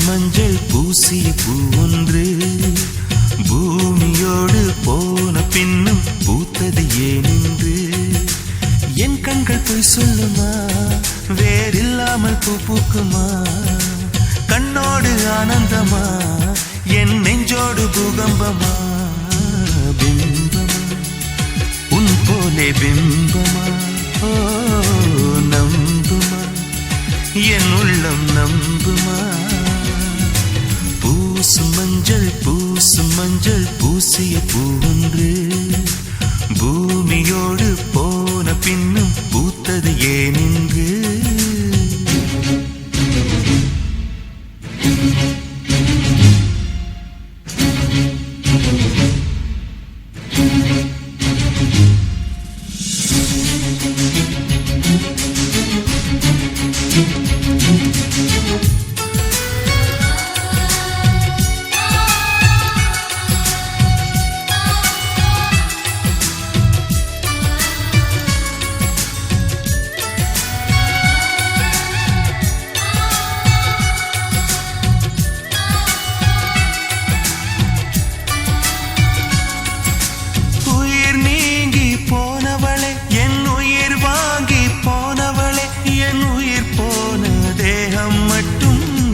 மஞ்சள் பூசிய பூ ஒன்று பூமியோடு போன பின்னும் பூத்தது ஏனென்று என் கண்கள் போய் சொல்லுமா, வேறில்லாமல் பூ பூக்குமா? கண்ணோடு ஆனந்தமா, என் நெஞ்சோடு பூகம்பமா? பிம்பமா உன் போலே பிம்பமா, ஓ நம்புமா, என் உள்ளம் நம்புமா? பூசும் மஞ்சள் பூசிய பூ ஒன்று பூமியோடு போன பின்னும் பூத்தது ஏனென்று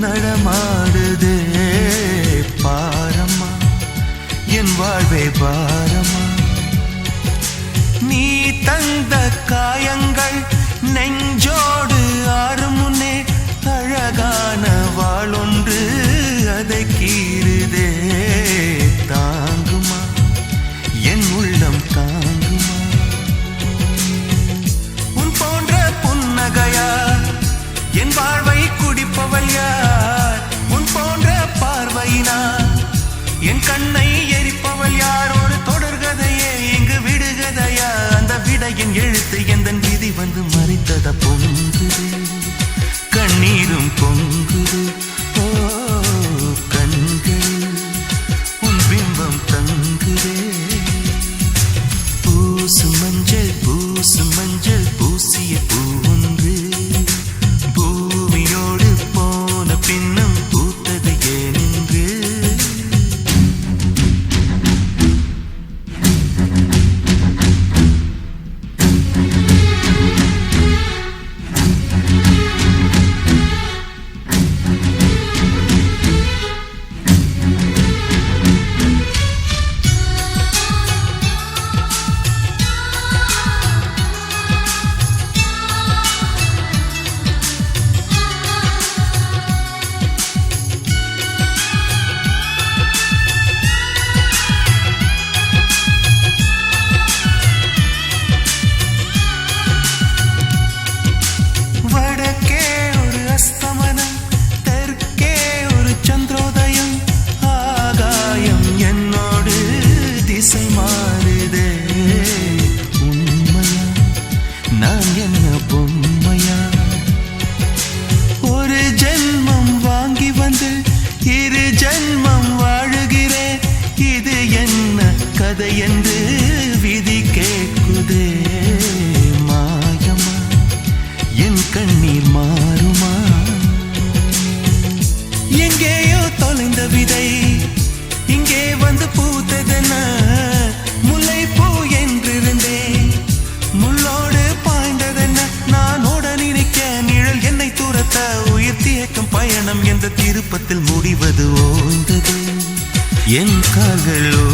நடமாடுதே பாரம்மா, என் வாழ்வே பாரம்மா. நீ தந்த காயங்கள் நெஞ்சோடு ஆறும் முன்னே அழகான வாளொன்று அதை கீறுதே. தாங்குமா, என் உள்ளம் தாங்குமா? உன் போன்ற புன்னகையா என் வாழ்வை குடிப்பவள் யார்? உன் போன்ற பார்வையினார் என் கண்ணை எரிப்பவள் யார்? ஒரு தொடர்கதையே இங்கு விடுகதையா? அந்த விடையின் எழுத்து எந்தன் விதி வந்து மறைத்தத பொங்குது, கண்ணீரும் பொங்குது. ஓ கண்கள் உன் பிம்பம் தங்குதே. பூசும் மஞ்சள் பூசிய பூ ஒன்று பூமியோடு போன பின்னும் பூத்தது ஏனென்று இரு ஜன்மம் வாழுகிறேன், இது என்ன கதை என்று விதி கேட்குதே. மாயமா, என் கண்ணீர் மாறுமா? எங்கேயோ தொலைந்த விதை இங்கே வந்து பூத்ததென முல்லை பூ என்றிருந்தேன், முள்ளோடு பாய்ந்ததென்ன? நான் ஓட நினைக்க நிழல் என்னை துரத்த உயிர் தியக்கும் பயணம் என்ற திருப்பத்தில் முடிவது ஓய்ந்தது. என் கால்களோ